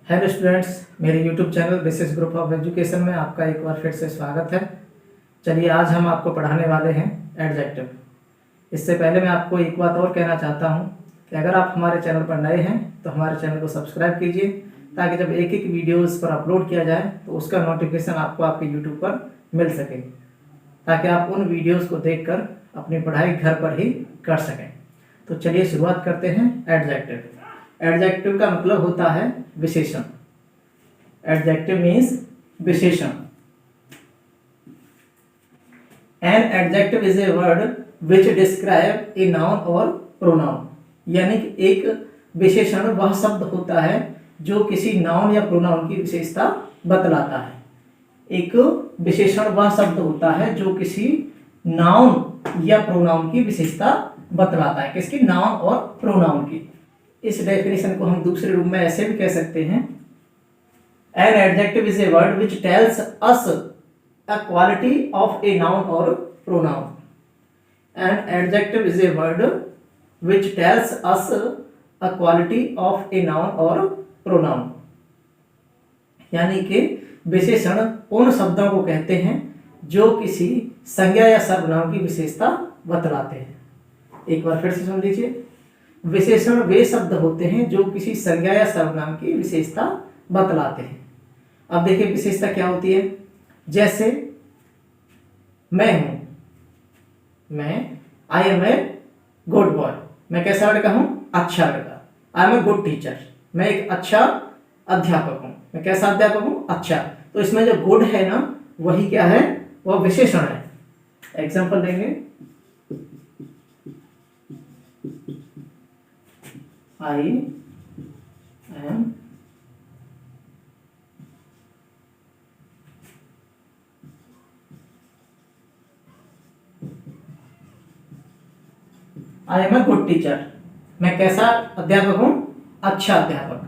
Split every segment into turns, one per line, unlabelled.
Hello students, मेरे YouTube channel basis group of education में आपका एक बार फिर से स्वागत है। चलिए आज हम आपको पढ़ाने वाले हैं एडजेक्टिव। इससे पहले मैं आपको एक बात और कहना चाहता हूं कि अगर आप हमारे चैनल पर नए हैं तो हमारे चैनल को सब्सक्राइब कीजिए, ताकि जब एक एक वीडियो इस पर अपलोड किया जाए तो उसका नोटिफिकेशन आपको आपके यूट्यूब पर मिल सके, ताकि आप उन वीडियोज़ को देख कर अपनी पढ़ाई घर पर ही कर सकें। तो चलिए शुरुआत करते हैं एडजेक्टिव। एडजेक्टिव का मतलब होता है विशेषण। एडजेक्टिव मीन्स विशेषण। N adjective is a word which describe A noun और प्रोनाउन। यानी कि एक विशेषण वह शब्द होता है जो किसी नाउन या प्रोनाउन की विशेषता बतलाता है। एक विशेषण वह शब्द होता है जो किसी नाउन या प्रोनाउन की विशेषता बतलाता है, किसकी? नाउन और प्रोनाउन की। इस डेफिनेशन को हम दूसरे रूप में ऐसे भी कह सकते हैं, an adjective is a word which tells us a quality of a noun और pronoun. An adjective is a word which tells us a quality of a noun और प्रोनाउन। यानी कि विशेषण उन शब्दों को कहते हैं जो किसी संज्ञा या सर्वनाम की विशेषता बतलाते हैं। एक बार फिर से सुन लीजिए, विशेषण वे शब्द होते हैं जो किसी संज्ञा या सर्वनाम की विशेषता बतलाते हैं। अब देखिए विशेषता क्या होती है। जैसे मैं हूं, I am a good boy. मैं कैसा लड़का हूं? अच्छा लड़का। I am a good teacher. मैं एक अच्छा अध्यापक हूं। मैं कैसा अध्यापक हूं? अच्छा। तो इसमें जो गुड है ना, वही क्या है? वह विशेषण है। एग्जाम्पल देंगे, I am a good teacher. मैं कैसा अध्यापक हूं? अच्छा अध्यापक।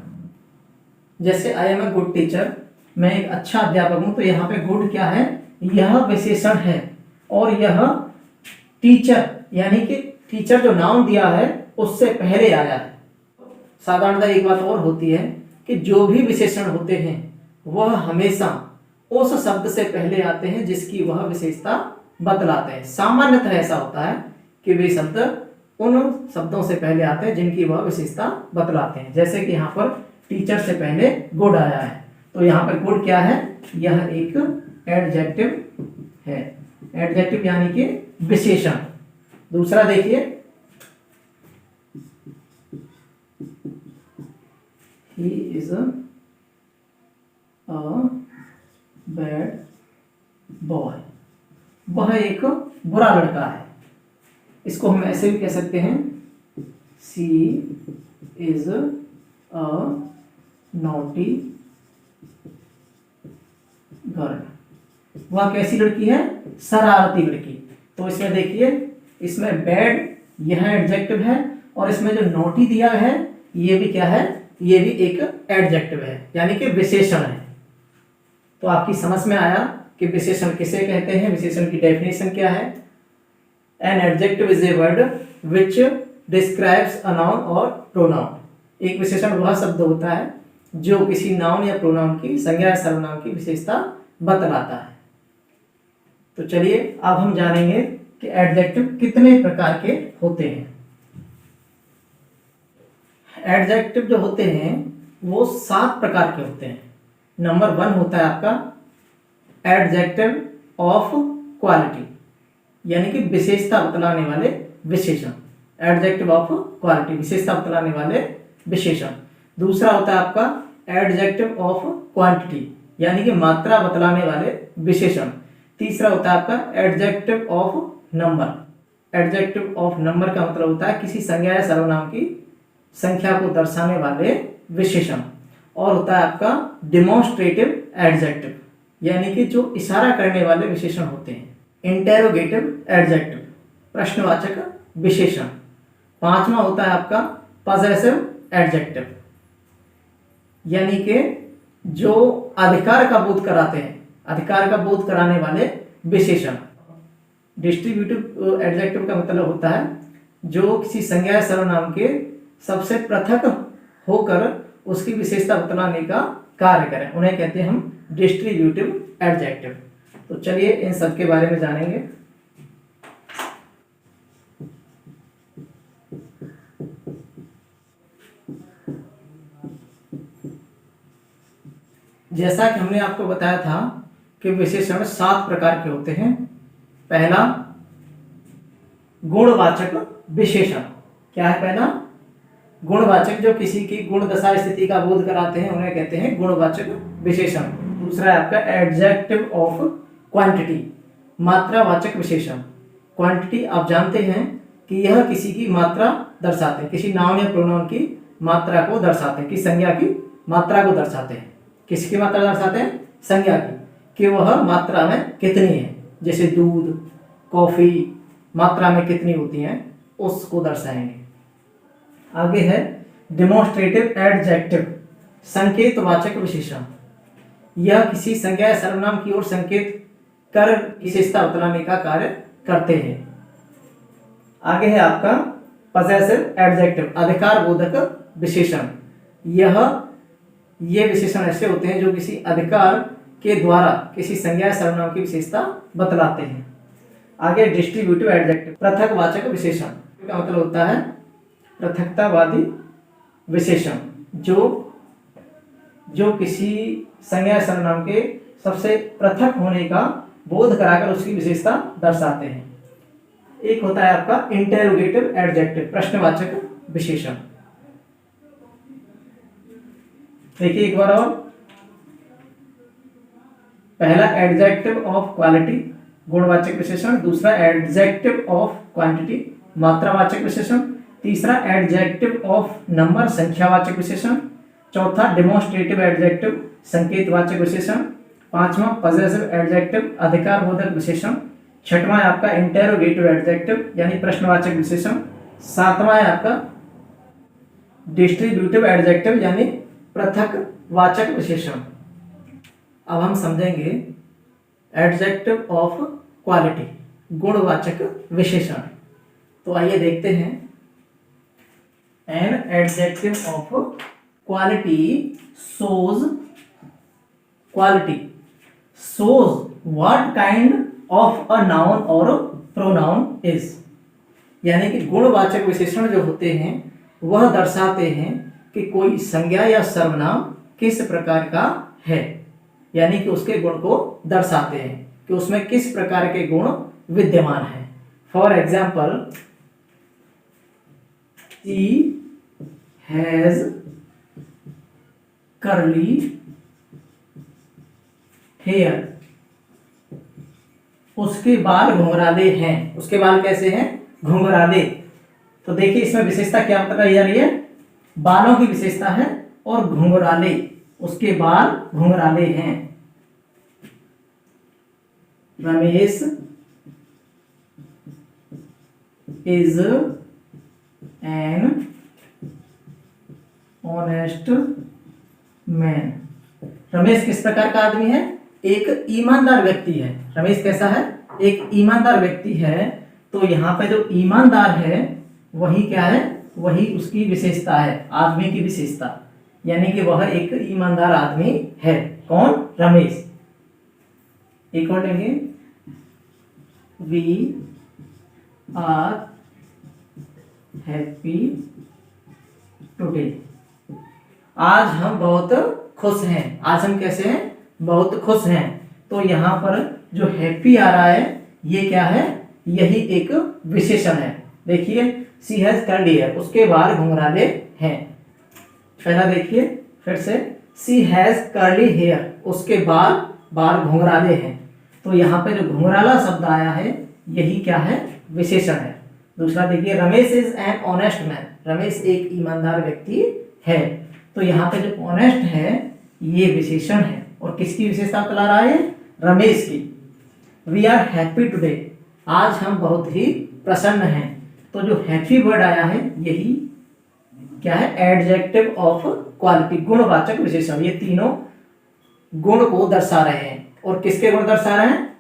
जैसे I am a good teacher, मैं एक अच्छा अध्यापक हूं, तो यहाँ पे गुड क्या है? यह विशेषण है। और यह टीचर, यानी कि टीचर जो नाउन दिया है उससे पहले आया है। साधारणतः एक बात और होती है कि जो भी विशेषण होते हैं वह हमेशा उस शब्द से पहले आते हैं जिसकी वह विशेषता बतलाते हैं। सामान्यतः ऐसा होता है कि वे शब्द उन शब्दों से पहले आते हैं जिनकी वह विशेषता बतलाते हैं। जैसे कि यहाँ पर टीचर से पहले गुड आया है, तो यहाँ पर गुड क्या है? यह एक एडजेक्टिव है। एडजेक्टिव यानी कि विशेषण। दूसरा देखिए, he is a bad boy. वह एक बुरा लड़का है। इसको हम ऐसे भी कह सकते हैं, सी इज अ नॉटी गर्ल। वह कैसी लड़की है? शरारती लड़की। तो इसमें देखिए, इसमें बैड यह एडजेक्टिव है, और इसमें जो नॉटी दिया है ये भी क्या है? ये भी एक एडजेक्टिव है, यानी कि विशेषण है। तो आपकी समझ में आया कि विशेषण किसे कहते हैं, विशेषण की डेफिनेशन क्या है। N adjective is a word which describes a noun और प्रोनाउन। एक विशेषण वह शब्द होता है जो किसी नाउन या प्रोनाउन की संज्ञा या सर्वनाम की विशेषता बतलाता है। तो चलिए अब हम जानेंगे कि एडजेक्टिव कितने प्रकार के होते हैं। एडजेक्टिव जो होते हैं वो 7 प्रकार के होते हैं। नंबर 1 होता है आपका एडजेक्टिव ऑफ क्वालिटी, यानी कि विशेषता बतलाने वाले विशेषण। एडजेक्टिव ऑफ क्वालिटी, विशेषता बतलाने वाले विशेषण। दूसरा होता है आपका एडजेक्टिव ऑफ क्वांटिटी, यानी कि मात्रा बतलाने वाले विशेषण। तीसरा होता है आपका adjective of number. Adjective of number का मतलब होता है किसी संज्ञा या सर्वनाम की संख्या को दर्शाने वाले विशेषण। और होता है आपका डिमॉन्स्ट्रेटिव एडजेक्टिव, यानी कि जो इशारा करने वाले विशेषण होते हैं। इंटेरोगेटिव एडजेक्टिव, प्रश्नवाचक विशेषण। 5वां होता है आपका पॉजेसिव एडजेक्टिव, यानी कि जो अधिकार का बोध कराते हैं, अधिकार का बोध कराने वाले विशेषण। डिस्ट्रीब्यूटिव एडजेक्टिव का मतलब होता है जो किसी संज्ञा या सर्वनाम के सबसे पृथक होकर उसकी विशेषता बतलाने का कार्य करें, उन्हें कहते हैं हम डिस्ट्रीब्यूटिव एडजेक्टिव। तो चलिए इन सब के बारे में जानेंगे। जैसा कि हमने आपको बताया था कि विशेषण 7 प्रकार के होते हैं। पहला गुणवाचक विशेषण। क्या है पहला? गुणवाचक, जो किसी की गुण दशा स्थिति का बोध कराते हैं, उन्हें कहते हैं गुणवाचक विशेषण। दूसरा है आपका एडजेक्टिव ऑफ क्वांटिटी, मात्रावाचक विशेषण। क्वांटिटी आप जानते हैं कि यह किसी की मात्रा दर्शाते हैं, किसी नाउन या प्रोनाउन की मात्रा को दर्शाते हैं, किसी संज्ञा की मात्रा को दर्शाते हैं। किसकी मात्रा दर्शाते हैं? संज्ञा की, कि वह मात्रा में कितनी है। जैसे दूध, कॉफी मात्रा में कितनी होती हैं, उसको दर्शाएंगे। आगे है डेमोन्स्ट्रेटिव एडजेक्टिव, संकेतवाचक विशेषण। यह किसी संज्ञा या सर्वनाम की ओर संकेत कर विशेषता बतलाने का कार्य करते हैं। आगे है आपका पजेसिव एडजेक्टिव, अधिकार बोधक विशेषण। ये विशेषण ऐसे होते हैं जो किसी अधिकार के द्वारा किसी संज्ञा या सर्वनाम की विशेषता बतलाते हैं। आगे डिस्ट्रीब्यूटिव एडजेक्टिव, पृथकवाचक विशेषण का मतलब होता है पृथकतावादी विशेषण, जो किसी संज्ञा या सर्वनाम के सबसे पृथक होने का बोध कराकर उसकी विशेषता दर्शाते हैं। एक होता है आपका इंटेरोगेटिव एडजेक्टिव, प्रश्नवाचक विशेषण। देखिए एक बार और, पहला एडजेक्टिव ऑफ क्वालिटी, गुणवाचक विशेषण। दूसरा एडजेक्टिव ऑफ क्वांटिटी, मात्रावाचक विशेषण। तीसरा एडजेक्टिव ऑफ नंबर, संख्यावाचक विशेषण। चौथा डेमोन्स्ट्रेटिव एडजेक्टिव, संकेतवाचक विशेषण। पांचवा पजेसिव एडजेक्टिव, अधिकार बोधक विशेषण। छठवां है आपका इंटेरोगेटिव एडजेक्टिव यानी प्रश्नवाचक विशेषण। सातवां है आपका डिस्ट्रीब्यूटिव एडजेक्टिव यानी पृथकवाचक विशेषण। अब हम समझेंगे एडजेक्टिव ऑफ क्वालिटी, गुणवाचक विशेषण। तो आइए देखते हैं। An adjective of quality shows what kind of a noun or pronoun is। यानी कि गुणवाचक विशेषण जो होते हैं वह दर्शाते हैं कि कोई संज्ञा या सर्वनाम किस प्रकार का है, यानी कि उसके गुण को दर्शाते हैं कि उसमें किस प्रकार के गुण विद्यमान है। For example, she has curly hair, उसके बाल घुंघराले हैं। उसके बाल कैसे हैं? घुंघराले। तो देखिए इसमें विशेषता क्या बताई जा रही है? बालों की विशेषता है और घुंघराले, उसके बाल घुंघराले हैं। Ramesh is an honest man. Ramesh किस प्रकार का आदमी है? एक ईमानदार व्यक्ति है। रमेश कैसा है? एक ईमानदार व्यक्ति है। तो यहाँ पे जो ईमानदार है वही क्या है? वही उसकी विशेषता है, आदमी की विशेषता, यानी कि वह एक ईमानदार आदमी है। कौन? रमेश। एक और लेंगे, वी आर हैप्पी टुडे। आज हम बहुत खुश हैं। आज हम कैसे हैं? बहुत खुश हैं। तो यहाँ पर जो हैप्पी आ रहा है ये क्या है? यही एक विशेषण है। देखिए सी हैज कर्ली हेयर, उसके बाल घुंघराले हैं। पहला देखिए फिर से, सी हैज कर्ली हेयर, उसके बाल घुंघराले हैं। तो यहाँ पे जो घुंघराला शब्द आया है यही क्या है? विशेषण है। दूसरा देखिए, Ramesh is an honest man, Ramesh एक ईमानदार व्यक्ति है। तो यहाँ पे जो ऑनेस्ट है ये विशेषण है। और किसकी विशेषता बता रहा है? रमेश की। वी आर हैप्पी टुडे, आज हम बहुत ही प्रसन्न हैं। तो जो हैप्पी वर्ड आया है यही क्या है? एडजेक्टिव ऑफ क्वालिटी, गुणवाचक विशेषण। ये तीनों गुण को दर्शा रहे हैं। और किसके गुण दर्शा रहे हैं?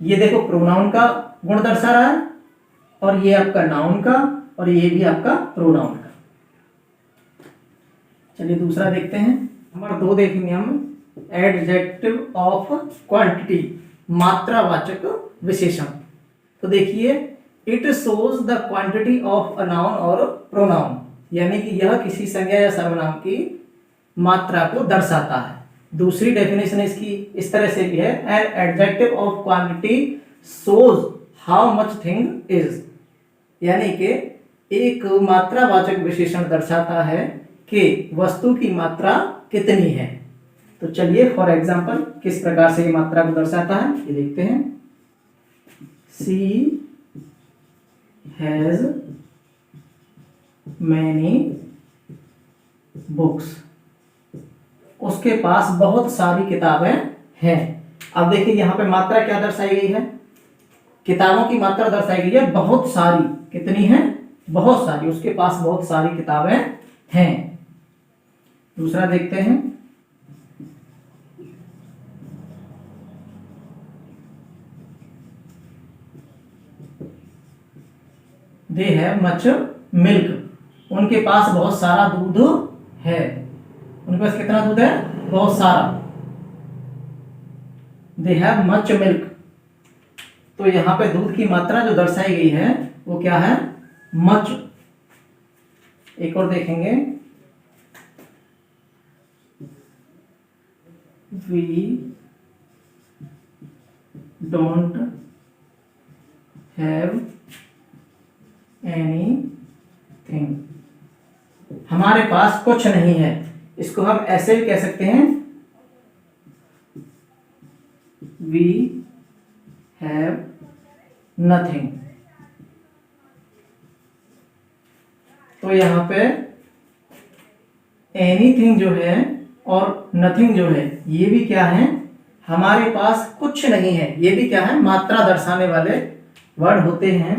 ये देखो प्रोनाउन का गुण दर्शा रहा है, और ये आपका नाउन का, और ये भी आपका प्रोनाउन का। चलिए दूसरा देखते हैं। नंबर 2 देखेंगे हम, एडजेक्टिव ऑफ क्वांटिटी, मात्रावाचक विशेषण। तो देखिए, it shows the quantity of a noun और प्रोनाउन, यानी कि यह किसी संज्ञा या सर्वनाम की मात्रा को दर्शाता है। दूसरी डेफिनेशन इसकी इस तरह से भी है, an adjective of quantity shows how much thing is, यानी कि एक मात्रावाचक विशेषण दर्शाता है कि वस्तु की मात्रा कितनी है। तो चलिए फॉर एग्जांपल किस प्रकार से ये मात्रा को दर्शाता है ये देखते हैं। सी हैज मैनी बुक्स, उसके पास बहुत सारी किताबें हैं। अब देखिए यहाँ पे मात्रा क्या दर्शाई गई है, किताबों की मात्रा दर्शाई गई है बहुत सारी। कितनी है? बहुत सारी। उसके पास बहुत सारी किताबें हैं। दूसरा देखते हैं, दे हैव मच मिल्क, उनके पास बहुत सारा दूध है। उनके पास कितना दूध है? बहुत सारा। दे हैव मच मिल्क, तो यहाँ पे दूध की मात्रा जो दर्शाई गई है वो क्या है? मच। एक और देखेंगे, वी डोंट हैव एनीथिंग, हमारे पास कुछ नहीं है। इसको हम ऐसे भी कह सकते हैं, वी हैव नथिंग। तो यहां पे एनीथिंग जो है और नथिंग जो है ये भी क्या है? हमारे पास कुछ नहीं है। ये भी क्या है? मात्रा दर्शाने वाले वर्ड होते हैं।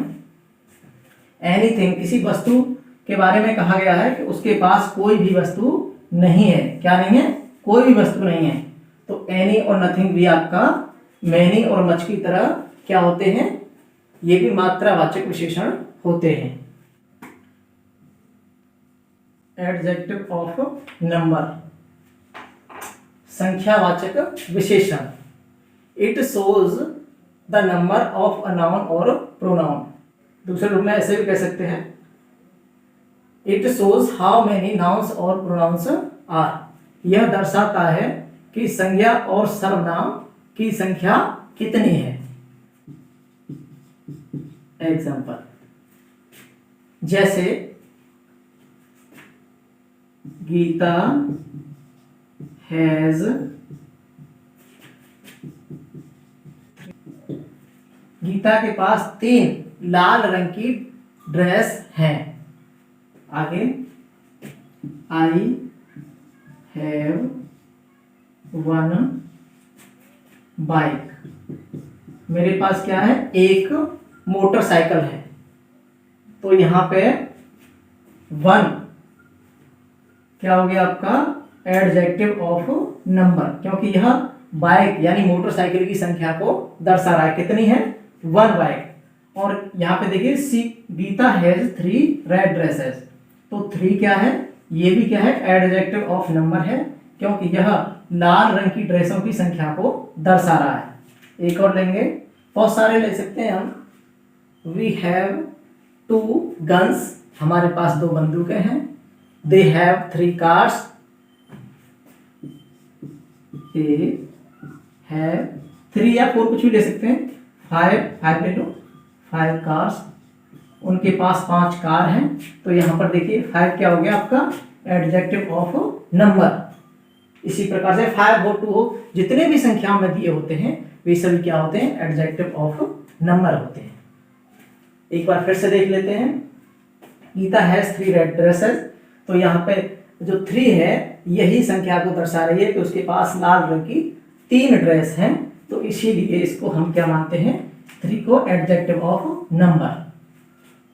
एनीथिंग, किसी वस्तु के बारे में कहा गया है कि उसके पास कोई भी वस्तु नहीं है। क्या नहीं है? कोई भी वस्तु नहीं है। तो एनी और नथिंग भी आपका मैनी और मच की तरह क्या होते हैं? ये भी मात्रावाचक विशेषण होते हैं। एडजेक्टिव ऑफ नंबर, संख्यावाचक विशेषण। It shows the number of a noun और प्रोनाउन। दूसरे रूप में ऐसे भी कह सकते हैं, it shows how many nouns और प्रोनाउंस आर, यह दर्शाता है कि संज्ञा और सर्वनाम की संख्या कितनी है। एग्जाम्पल, जैसे गीता हैज, गीता के पास 3 लाल रंग की ड्रेस हैं। आगे, आई हैव 1 बाइक, मेरे पास क्या है? एक मोटरसाइकिल है। तो यहां पे 1 क्या हो गया आपका? एडजेक्टिव ऑफ नंबर, क्योंकि यह बाइक यानी मोटरसाइकिल की संख्या को दर्शा रहा है। कितनी है? 1 बाइक। और यहाँ पे देखिए, सी गीता हैज 3 रेड ड्रेसेस, तो 3 क्या है? ये भी क्या है? एडजेक्टिव ऑफ नंबर है, क्योंकि यह लाल रंग की ड्रेसों की संख्या को दर्शा रहा है। एक और लेंगे, बहुत सारे ले सकते हैं हम। वी हैव 2 गन्स, हमारे पास 2 बंदूकें हैं। They have 3 cars, they have 3 या 4 कुछ भी ले सकते हैं। 5 ले लो, 5 कार्स, उनके पास 5 कार हैं। तो यहाँ पर देखिए 5 क्या हो गया आपका? Adjective of number. इसी प्रकार से 5 हो, 2 हो, जितने भी संख्याओं में दिए होते हैं वे सभी क्या होते हैं? एडजेक्टिव ऑफ नंबर होते हैं। एक बार फिर से देख लेते हैं, गीता हैज 3 रेड ड्रेसेस, तो यहाँ पे जो 3 है यही संख्या को दर्शा रही है कि उसके पास लाल रंग की 3 ड्रेस हैं। तो इसीलिए इसको हम क्या मानते हैं? 3 को एडजेक्टिव ऑफ नंबर।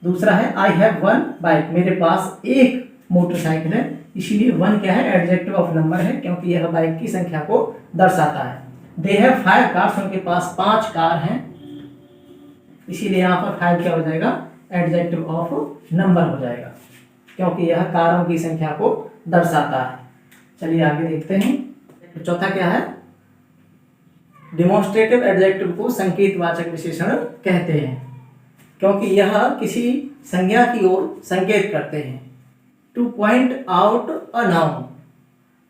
दूसरा है, आई हैव 1 बाइक, मेरे पास एक मोटरसाइकिल है। इसीलिए 1 क्या है? एडजेक्टिव ऑफ नंबर है, क्योंकि यह बाइक की संख्या को दर्शाता है। दे हैव 5 कार्स, उनके पास 5 कार हैं। इसीलिए यहाँ पर 5 क्या हो जाएगा? एडजेक्टिव ऑफ नंबर हो जाएगा। क्योंकि यह कारों की संख्या को दर्शाता है। चलिए आगे देखते हैं। चौथा क्या है? डिमॉन्स्ट्रेटिव एडजेक्टिव को संकेतवाचक विशेषण कहते हैं क्योंकि यह किसी संज्ञा की ओर संकेत करते हैं। Two point out a noun,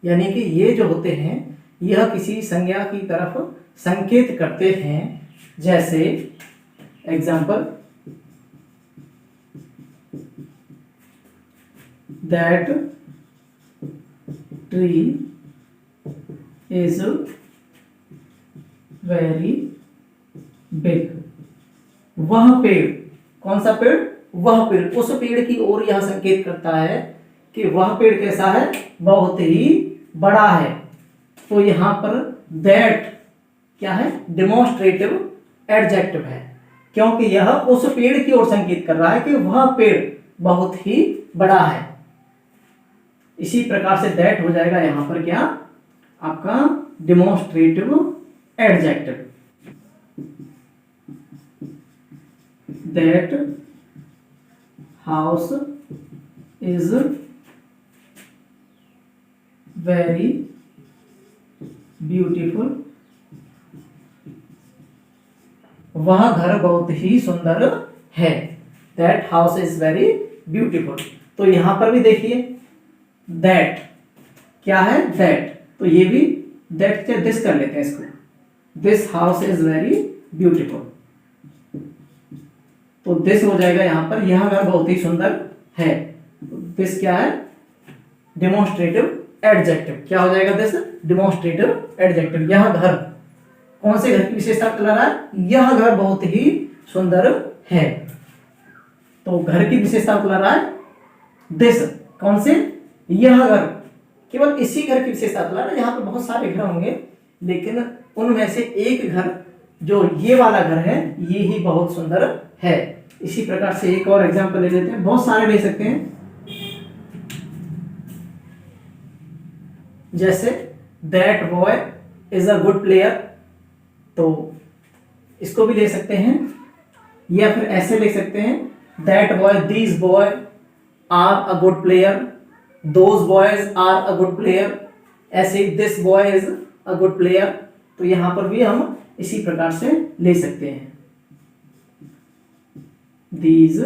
यानी कि ये जो होते हैं यह किसी संज्ञा की तरफ संकेत करते हैं। जैसे example, that tree is very big. वह पेड़, कौन सा पेड़? वह पेड़, उस पेड़ की ओर यह संकेत करता है कि वह पेड़ कैसा है? बहुत ही बड़ा है। तो यहां पर दैट क्या है? डिमॉन्स्ट्रेटिव एडजेक्टिव है क्योंकि यह उस पेड़ की ओर संकेत कर रहा है कि वह पेड़ बहुत ही बड़ा है। इसी प्रकार से दैट हो जाएगा यहां पर क्या? आपका demonstrative adjective. That house is very beautiful. वह घर बहुत ही सुंदर है। That house is very beautiful. तो यहां पर भी देखिए दैट क्या है? दैट, तो ये भी दैट से दिस कर लेते हैं इसको। This house is very beautiful, तो दिस हो जाएगा यहां पर, यह घर बहुत ही सुंदर है। दिस क्या है? Demonstrative adjective. क्या हो जाएगा? This demonstrative adjective. यह घर, कौन से घर की विशेषता बता रहा है? यह घर बहुत ही सुंदर है। तो घर की विशेषता बता रहा है दिस, कौन से? यह घर, केवल इसी घर की विशेषता बता रहा है। यहाँ पर बहुत सारे घर होंगे लेकिन उनमें से एक घर जो ये वाला घर है ये ही बहुत सुंदर है। इसी प्रकार से एक और एग्जांपल ले लेते हैं, बहुत सारे ले सकते हैं। जैसे that boy is a good player, तो इसको भी ले सकते हैं या फिर ऐसे ले सकते हैं, that boy, these boy are a good player, those boys are a good player. ऐसे this boy is a good player. तो यहां पर भी हम इसी प्रकार से ले सकते हैं। These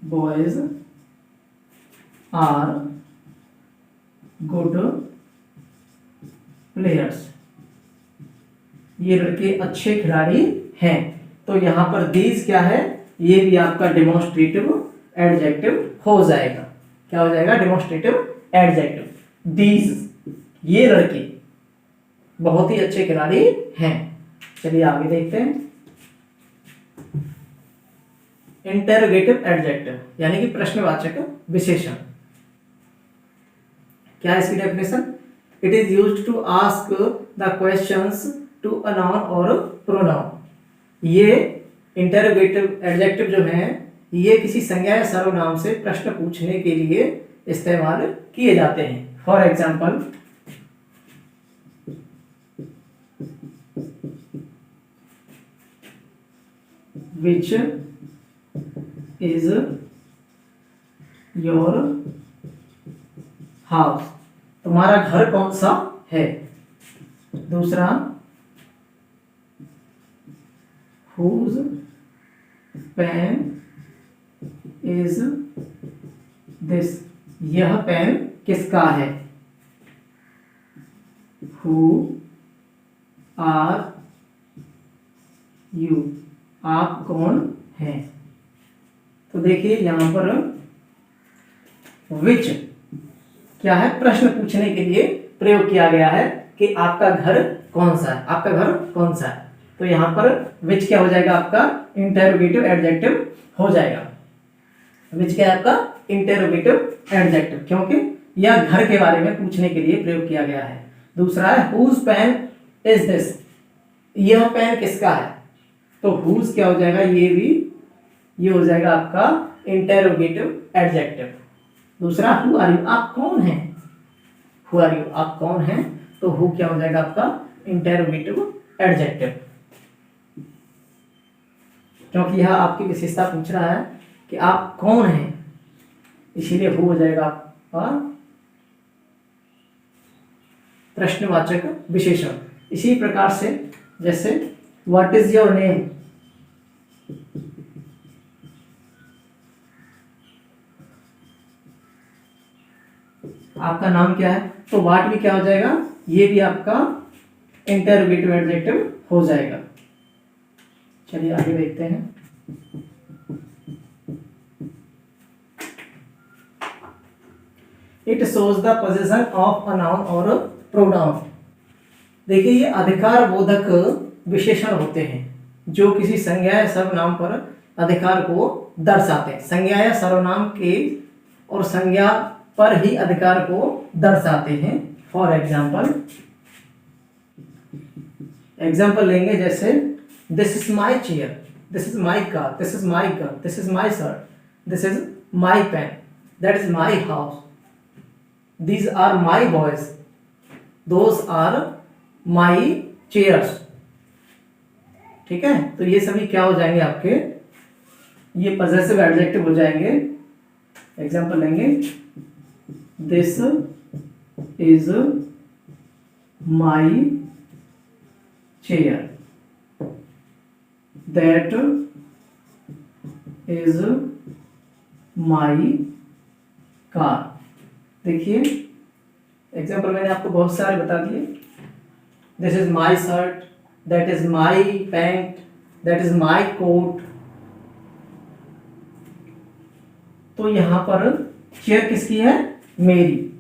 boys are good players, ये लड़के अच्छे खिलाड़ी हैं। तो यहां पर दीज क्या है? ये भी आपका डिमॉन्स्ट्रेटिव एडजेक्टिव हो जाएगा। क्या हो जाएगा? Demonstrative adjective. दीज, ये लड़के बहुत ही अच्छे खिलाड़ी हैं। चलिए आगे देखते हैं। इंटेरोगेटिव एडजेक्टिव यानी कि प्रश्नवाचक विशेषण। क्या है इसकी definition? It is used to ask the questions to a noun और प्रोनाउन। ये इंटेरोगेटिव एडजेक्टिव जो हैं ये किसी संज्ञा या सर्वनाम से प्रश्न पूछने के लिए इस्तेमाल किए जाते हैं। For example, which is your house, तुम्हारा घर कौन सा है। दूसरा, whose pen is this, यह पेन किसका है। Who are you, आप कौन हैं। तो देखिए यहां पर विच क्या है? प्रश्न पूछने के लिए प्रयोग किया गया है कि आपका घर कौन सा है, आपका घर कौन सा है। तो यहां पर विच क्या हो जाएगा? आपका इंटेरोगेटिव एडजेक्टिव हो जाएगा। विच क्या है? आपका इंटेरोगेटिव एडजेक्टिव, क्योंकि यह घर के बारे में पूछने के लिए प्रयोग किया गया है। दूसरा है whose pen is this, यह पेन किसका है। तो whose क्या हो जाएगा? ये हो जाएगा आपका इंटेरोगेटिव एडजेक्टिव। दूसरा who are you, आप कौन हैं। who are you, आप कौन हैं। तो who क्या हो जाएगा? आपका इंटेरोगेटिव एडजेक्टिव, क्योंकि यह आपकी विशेषता पूछ रहा है कि आप कौन हैं, इसीलिए हो जाएगा आपका प्रश्नवाचक विशेषण। इसी प्रकार से जैसे व्हाट इज योर नेम, आपका नाम क्या है, तो व्हाट भी क्या हो जाएगा, ये भी आपका इंटरोगेटिव एडजेक्टिव हो जाएगा। चलिए आगे देखते हैं। It shows the position of a noun और प्रोनाउन। देखिए ये अधिकार बोधक विशेषण होते हैं जो किसी संज्ञा या सर्वनाम पर अधिकार को दर्शाते हैं। संज्ञा या सर्वनाम के और संज्ञा पर ही अधिकार को दर्शाते हैं। फॉर एग्जाम्पल लेंगे, जैसे this is my chair, this is my car, this is my gun, this is my shirt, this is my pen, that is my house, these are my boys, those are my chairs। ठीक है, तो ये सभी क्या हो जाएंगे आपके, ये पजेसिव एडजेक्टिव हो जाएंगे। एग्जांपल लेंगे, this is my chair, that is my car. देखिए एग्जाम्पल मैंने आपको बहुत सारे बता दिए। This is my shirt, that is my pant, that is my coat. तो यहां पर चेयर किसकी है, मेरी,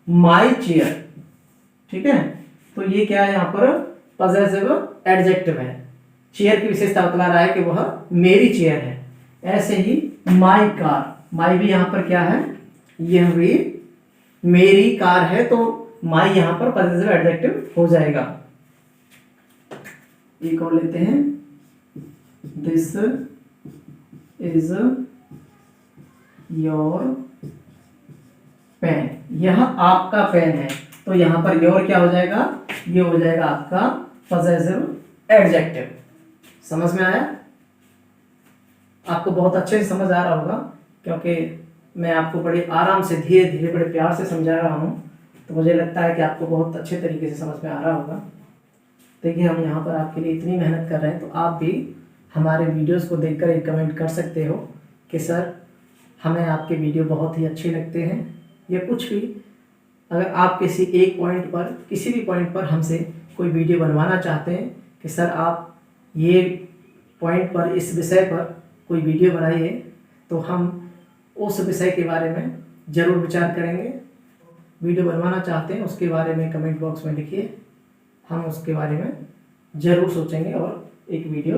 माई चेयर। ठीक है, तो ये क्या है, यहां पर पजेसिव एडजेक्टिव है। चेयर की विशेषता बतला रहा है कि वह मेरी चेयर है। ऐसे ही माई कार, माई भी यहां पर क्या है, यह भी मेरी कार है, तो माई यहां पर पजेसिव एडजेक्टिव हो जाएगा। एक और लेते हैं, दिस इज योर पेन, यह आपका पेन है, तो यहां पर योर क्या हो जाएगा, ये हो जाएगा आपका पजेसिव एडजेक्टिव। समझ में आया? आपको बहुत अच्छे से समझ आ रहा होगा, क्योंकि मैं आपको बड़े आराम से धीरे धीरे बड़े प्यार से समझा रहा हूँ, तो मुझे लगता है कि आपको बहुत अच्छे तरीके से समझ में आ रहा होगा। देखिए हम यहाँ पर आपके लिए इतनी मेहनत कर रहे हैं, तो आप भी हमारे वीडियोस को देखकर एक कमेंट कर सकते हो कि सर हमें आपके वीडियो बहुत ही अच्छे लगते हैं, या कुछ भी। अगर आप किसी एक पॉइंट पर, किसी भी पॉइंट पर हमसे कोई वीडियो बनवाना चाहते हैं कि सर आप ये पॉइंट पर, इस विषय पर कोई वीडियो बनाइए, तो हम उस विषय के बारे में ज़रूर विचार करेंगे। वीडियो बनवाना चाहते हैं उसके बारे में कमेंट बॉक्स में लिखिए, हम उसके बारे में ज़रूर सोचेंगे और एक वीडियो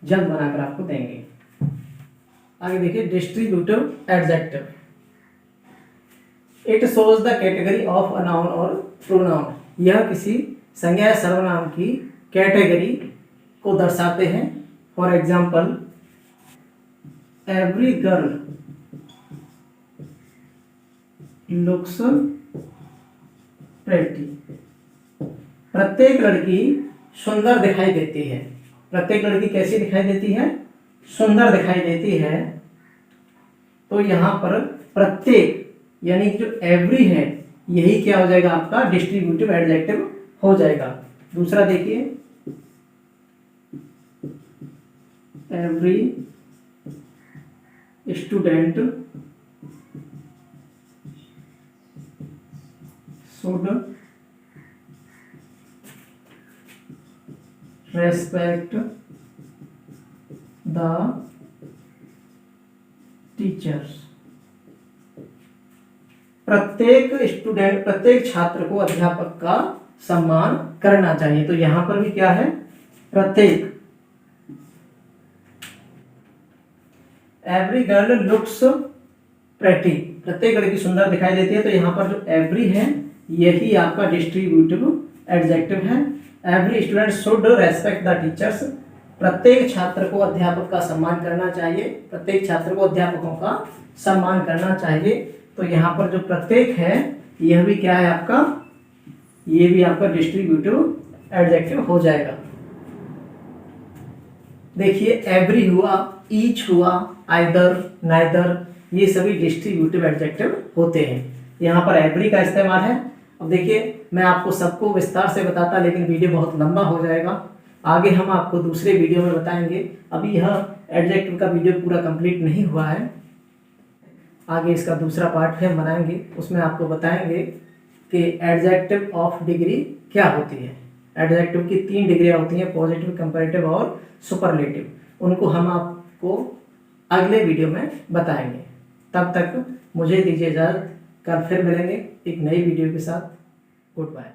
जल्द बनाकर आपको देंगे। आगे देखिए, distributive adjective. It shows the category of a noun और प्रोनाउन। यह किसी संज्ञा या सर्वनाम की कैटेगरी को दर्शाते हैं। For example, every girl looks pretty, प्रत्येक लड़की सुंदर दिखाई देती है। प्रत्येक लड़की कैसी दिखाई देती है, सुंदर दिखाई देती है। तो यहां पर प्रत्येक यानी कि जो एवरी है, यही क्या हो जाएगा, आपका डिस्ट्रीब्यूटिव एडजेक्टिव हो जाएगा। दूसरा देखिए, every student should respect the teachers. प्रत्येक स्टूडेंट, प्रत्येक छात्र को अध्यापक का सम्मान करना चाहिए। तो यहां पर भी क्या है, प्रत्येक। एवरी गर्ल लुक्स प्रेटी, प्रत्येक लड़की सुंदर दिखाई देती है। तो यहाँ पर जो एवरी है, यही आपका डिस्ट्रीब्यूटिव एडजेक्टिव है। Every student should respect the teachers, प्रत्येक छात्र को अध्यापक का सम्मान करना चाहिए। प्रत्येक छात्र को अध्यापकों का सम्मान करना चाहिए। तो यहाँ पर जो प्रत्येक है, यह भी क्या है आपका, ये भी आपका डिस्ट्रीब्यूटिव एडजेक्टिव हो जाएगा। देखिए एवरी हुआ, ईच हुआ, आइदर, नाइदर, ये सभी डिस्ट्रीब्यूटिव एडजेक्टिव होते हैं। यहाँ पर एवरी का इस्तेमाल है। अब देखिए मैं आपको सबको विस्तार से बताता, लेकिन वीडियो बहुत लंबा हो जाएगा। आगे हम आपको दूसरे वीडियो में बताएंगे। अभी यह एडजेक्टिव का वीडियो पूरा कंप्लीट नहीं हुआ है, आगे इसका दूसरा पार्ट है बनाएंगे, उसमें आपको बताएंगे कि एडजेक्टिव ऑफ डिग्री क्या होती है। एडजेक्टिव की 3 डिग्रियाँ होती हैं, पॉजिटिव, कंपैरेटिव और सुपरलेटिव। उनको हम आपको अगले वीडियो में बताएंगे। तब तक मुझे दीजिए इजाज़त, कल फिर मिलेंगे एक नई वीडियो के साथ। Good bye.